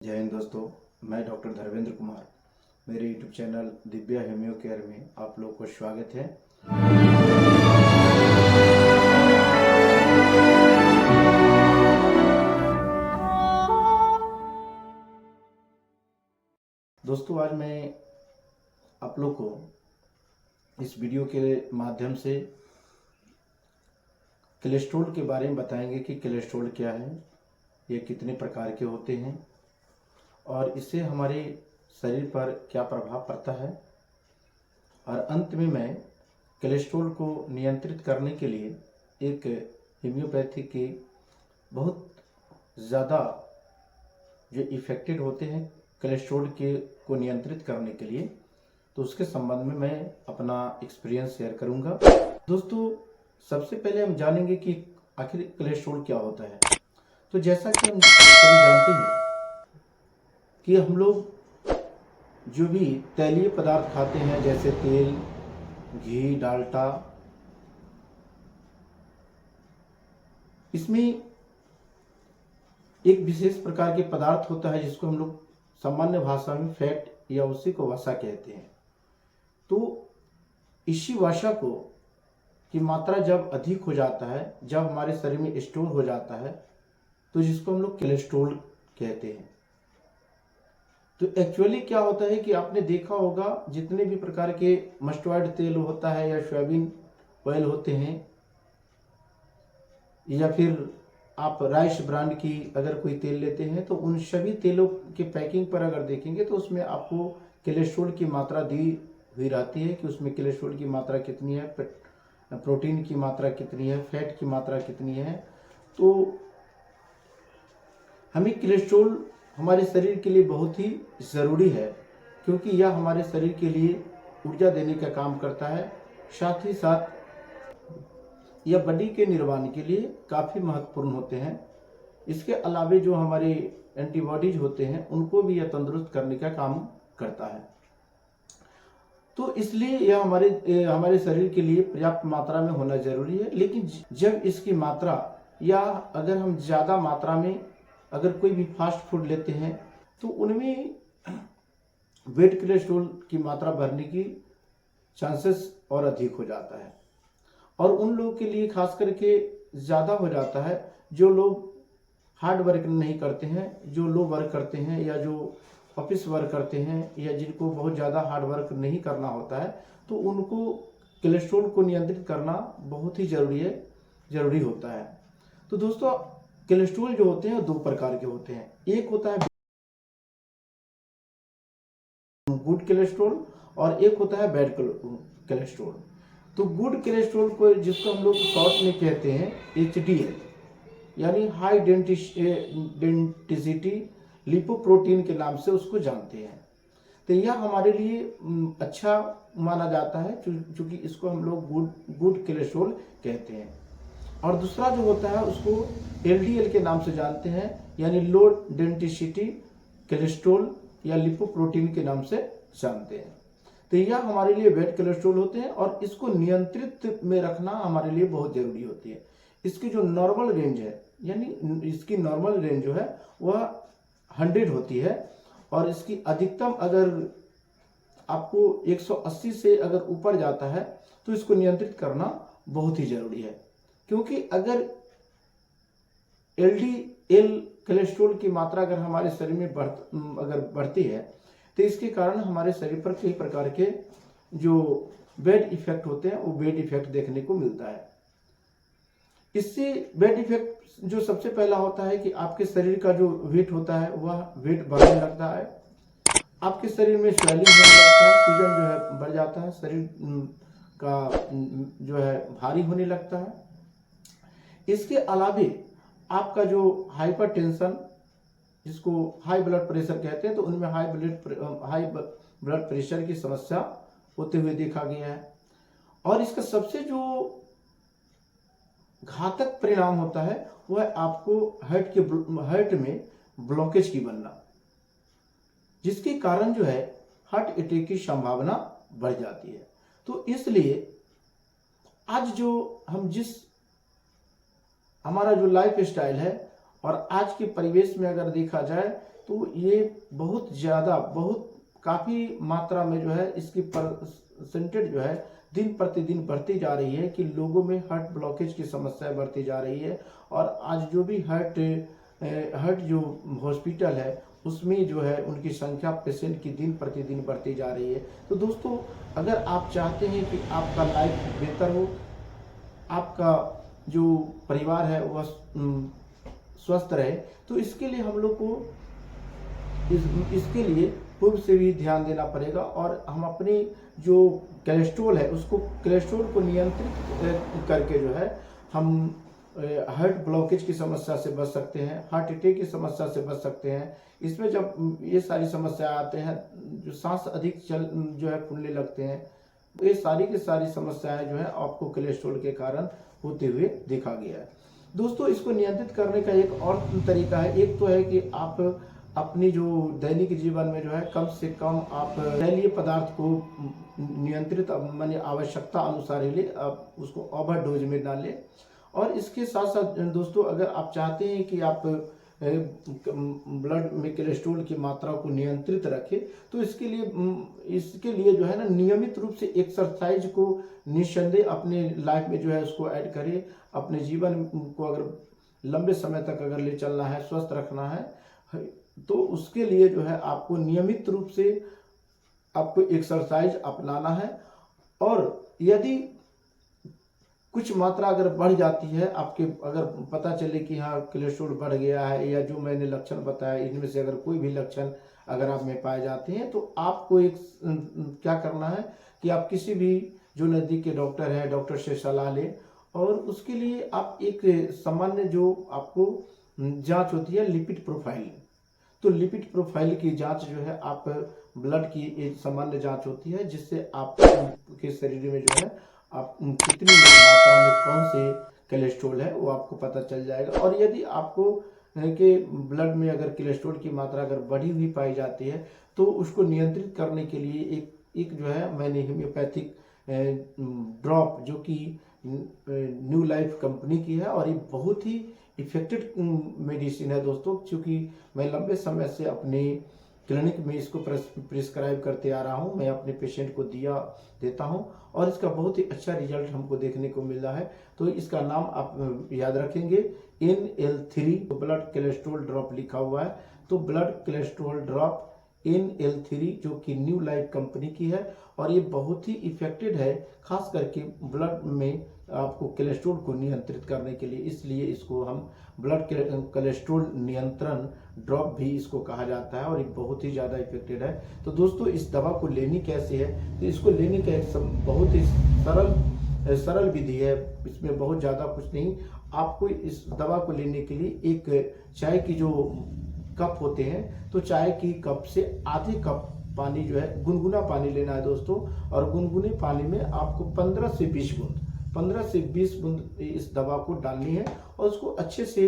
जय हिंद दोस्तों, मैं डॉक्टर धर्मेंद्र कुमार। मेरे यूट्यूब चैनल दिव्या हेमियो केयर में आप लोग को स्वागत है। दोस्तों, आज मैं आप लोग को इस वीडियो के माध्यम से कोलेस्ट्रॉल के बारे में बताएंगे कि कोलेस्ट्रॉल क्या है, ये कितने प्रकार के होते हैं और इससे हमारे शरीर पर क्या प्रभाव पड़ता है। और अंत में मैं कोलेस्ट्रॉल को नियंत्रित करने के लिए एक होम्योपैथी के बहुत ज़्यादा जो इफ़ेक्टेड होते हैं कोलेस्ट्रॉल के को नियंत्रित करने के लिए, तो उसके संबंध में मैं अपना एक्सपीरियंस शेयर करूंगा। दोस्तों, सबसे पहले हम जानेंगे कि आखिर कोलेस्ट्रॉल क्या होता है। तो जैसा कि हम सभी जानते हैं कि हम लोग जो भी तैलीय पदार्थ खाते हैं, जैसे तेल, घी, डालडा, इसमें एक विशेष प्रकार के पदार्थ होता है जिसको हम लोग सामान्य भाषा में फैट या उसी को वसा कहते हैं। तो इसी वसा को की मात्रा जब अधिक हो जाता है, जब हमारे शरीर में स्टोर हो जाता है, तो जिसको हम लोग कोलेस्ट्रॉल कहते हैं। तो एक्चुअली क्या होता है कि आपने देखा होगा जितने भी प्रकार के मस्टर्ड तेल होता है या सोयाबीन ऑयल होते हैं, या फिर आप राइस ब्रांड की अगर कोई तेल लेते हैं, तो उन सभी तेलों के पैकिंग पर अगर देखेंगे तो उसमें आपको कोलेस्ट्रॉल की मात्रा दी हुई रहती है कि उसमें कोलेस्ट्रॉल की मात्रा कितनी है, प्रोटीन की मात्रा कितनी है, फैट की मात्रा कितनी है। तो हमें कोलेस्ट्रॉल हमारे शरीर के लिए बहुत ही ज़रूरी है, क्योंकि यह हमारे शरीर के लिए ऊर्जा देने का काम करता है। साथ ही साथ यह बॉडी के निर्माण के लिए काफ़ी महत्वपूर्ण होते हैं। इसके अलावे जो हमारे एंटीबॉडीज होते हैं, उनको भी यह तंदुरुस्त करने का काम करता है। तो इसलिए यह हमारे शरीर के लिए पर्याप्त मात्रा में होना जरूरी है। लेकिन जब इसकी मात्रा, या अगर हम ज़्यादा मात्रा में अगर कोई भी फास्ट फूड लेते हैं, तो उनमें वेट कोलेस्ट्रॉल की मात्रा बढ़ने की चांसेस और अधिक हो जाता है। और उन लोगों के लिए खास करके ज़्यादा हो जाता है जो लोग हार्ड वर्क नहीं करते हैं, जो लो वर्क करते हैं, या जो ऑफिस वर्क करते हैं, या जिनको बहुत ज़्यादा हार्ड वर्क नहीं करना होता है, तो उनको कोलेस्ट्रॉल को नियंत्रित करना बहुत ही ज़रूरी होता है। तो दोस्तों, कोलेस्ट्रॉल जो होते हैं दो प्रकार के होते हैं। एक होता है गुड कोलेस्ट्रॉल और एक होता है बैड कोलेस्ट्रॉल। तो गुड कोलेस्ट्रॉल को, जिसको हम लोग शॉर्ट में कहते हैं HDL, यानी हाई डेंसिटी लिपोप्रोटीन के नाम से उसको जानते हैं। तो यह हमारे लिए अच्छा माना जाता है, क्योंकि इसको हम लोग गुड कोलेस्ट्रॉल कहते हैं। और दूसरा जो होता है उसको LDL के नाम से जानते हैं, यानी लो डेंसिटी कोलेस्ट्रॉल या लिपोप्रोटीन के नाम से जानते हैं। तो यह हमारे लिए बैड कोलेस्ट्रॉल होते हैं और इसको नियंत्रित में रखना हमारे लिए बहुत जरूरी होती है। इसकी जो नॉर्मल रेंज है, यानी इसकी नॉर्मल रेंज जो है वह 100 होती है, और इसकी अधिकतम अगर आपको 180 से अगर ऊपर जाता है तो इसको नियंत्रित करना बहुत ही जरूरी है। क्योंकि अगर LDL कोलेस्ट्रॉल की मात्रा अगर हमारे शरीर में बढ़ती है, तो इसके कारण हमारे शरीर पर कई प्रकार के जो बैड इफेक्ट होते हैं वो बैड इफेक्ट देखने को मिलता है। इससे बैड इफेक्ट जो सबसे पहला होता है कि आपके शरीर का जो वेट होता है वह वेट बढ़ने लगता है, आपके शरीर में स्वेलिंग होने लगता है, सूजन जो है बढ़ जाता है, शरीर का जो है भारी होने लगता है। इसके अलावे आपका जो हाइपरटेंशन, जिसको हाई ब्लड प्रेशर कहते हैं, तो उनमें हाई ब्लड प्रेशर की समस्या होते हुए देखा गया है। और इसका सबसे जो घातक परिणाम होता है वह आपको हार्ट में ब्लॉकेज की बनना, जिसके कारण जो है हार्ट अटैक की संभावना बढ़ जाती है। तो इसलिए आज जो हमारा जो लाइफ स्टाइल है और आज के परिवेश में अगर देखा जाए तो ये बहुत ज़्यादा काफ़ी मात्रा में जो है इसकी परसेंटेज जो है दिन प्रतिदिन बढ़ती जा रही है कि लोगों में हार्ट ब्लॉकेज की समस्या बढ़ती जा रही है। और आज जो भी हार्ट जो हॉस्पिटल है उसमें जो है उनकी संख्या पेशेंट की दिन प्रतिदिन बढ़ती जा रही है। तो दोस्तों, अगर आप चाहते हैं कि आपका लाइफ बेहतर हो, आपका जो परिवार है वह स्वस्थ रहे, तो इसके लिए हम लोग को इसके लिए पूर्व से भी ध्यान देना पड़ेगा। और हम अपनी जो कोलेस्ट्रॉल को नियंत्रित करके जो है हम हार्ट ब्लॉकेज की समस्या से बच सकते हैं, हार्ट अटैक की समस्या से बच सकते हैं। इसमें जब ये सारी समस्या आते हैं, जो सांस अधिक जो है फूलने लगते हैं, ये सारी की सारी समस्याएं जो है आपको कोलेस्ट्रॉल के कारण होते हुए देखा गया है। दोस्तों, इसको नियंत्रित करने का एक और तरीका है। एक तो है कि आप अपनी जो दैनिक जीवन में जो है कम से कम आप तैलीय पदार्थ को नियंत्रित माने आवश्यकता अनुसार ही ले, आप उसको ओवरडोज में ना लें। और इसके साथ साथ दोस्तों, अगर आप चाहते हैं कि आप ब्लड में कोलेस्ट्रॉल की मात्रा को नियंत्रित रखें, तो इसके लिए जो है ना नियमित रूप से एक्सरसाइज को निस्संदेह अपने लाइफ में जो है उसको ऐड करें। अपने जीवन को अगर लंबे समय तक अगर ले चलना है, स्वस्थ रखना है, तो उसके लिए जो है आपको नियमित रूप से आपको एक्सरसाइज अपनाना है। और यदि कुछ मात्रा अगर बढ़ जाती है, आपके अगर पता चले कि हाँ कोलेस्ट्रॉल बढ़ गया है, या जो मैंने लक्षण बताया इनमें से अगर कोई भी लक्षण अगर आप में पाए जाते हैं, तो आपको क्या करना है कि आप किसी भी जो नज़दीक के डॉक्टर है, डॉक्टर से सलाह लें। और उसके लिए आप एक सामान्य जो आपको जांच होती है लिपिड प्रोफाइल, तो लिपिड प्रोफाइल की जांच जो है आप ब्लड की एक सामान्य जांच होती है, जिससे आपके शरीर में जो है आप कितनी मात्रा में कौन से कोलेस्ट्रॉल है वो आपको पता चल जाएगा। और यदि आपको के ब्लड में अगर कोलेस्ट्रॉल की मात्रा अगर बढ़ी हुई पाई जाती है, तो उसको नियंत्रित करने के लिए एक जो है मैंने होम्योपैथिक ड्रॉप, जो कि न्यू लाइफ कंपनी की है, और ये बहुत ही इफेक्टिव मेडिसिन है दोस्तों। क्योंकि मैं लंबे समय से अपने क्लिनिक में इसको प्रिस्क्राइब करते आ रहा हूँ, मैं अपने पेशेंट को देता हूँ, और इसका बहुत ही अच्छा रिजल्ट हमको देखने को मिल रहा है। तो इसका नाम आप याद रखेंगे, NL3 ब्लड कोलेस्ट्रॉल ड्रॉप लिखा हुआ है। तो ब्लड कोलेस्ट्रॉल ड्रॉप NL3 जो कि न्यू लाइफ कंपनी की है, और ये बहुत ही इफेक्टिव है, खास करके ब्लड में आपको कोलेस्ट्रॉल को नियंत्रित करने के लिए। इसलिए इसको हम ब्लड कोलेस्ट्रॉल नियंत्रण ड्रॉप भी इसको कहा जाता है, और ये बहुत ही ज़्यादा इफेक्टिव है। तो दोस्तों, इस दवा को लेनी कैसे है, तो इसको लेने का एक बहुत ही सरल विधि है। इसमें बहुत ज़्यादा कुछ नहीं। आपको इस दवा को लेने के लिए एक चाय की जो कप होते हैं, तो चाय की कप से आधे कप पानी जो है गुनगुना पानी लेना है दोस्तों। और गुनगुने पानी में आपको 15 से 20 बूंद इस दवा को डालनी है, और उसको अच्छे से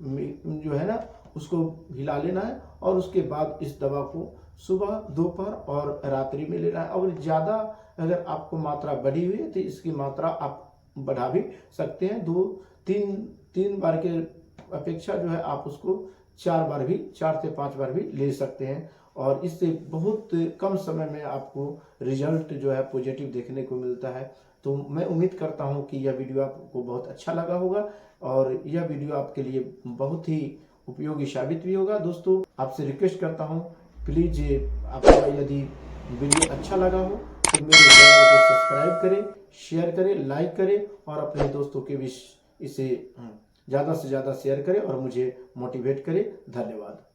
जो है ना उसको हिला लेना है। और उसके बाद इस दवा को सुबह, दोपहर और रात्रि में लेना है। और ज़्यादा अगर आपको मात्रा बढ़ी हुई है तो इसकी मात्रा आप बढ़ा भी सकते हैं। 2-3 बार के अपेक्षा जो है आप उसको 4 से 5 बार भी ले सकते हैं। और इससे बहुत कम समय में आपको रिजल्ट जो है पॉजिटिव देखने को मिलता है। तो मैं उम्मीद करता हूं कि यह वीडियो आपको बहुत अच्छा लगा होगा, और यह वीडियो आपके लिए बहुत ही उपयोगी साबित भी होगा। दोस्तों, आपसे रिक्वेस्ट करता हूं, प्लीज़ आपको यदि वीडियो अच्छा लगा हो तो मेरे चैनल को सब्सक्राइब करें, शेयर करें, लाइक करें, और अपने दोस्तों के बीच इसे ज़्यादा से ज़्यादा शेयर करें और मुझे मोटिवेट करें। धन्यवाद।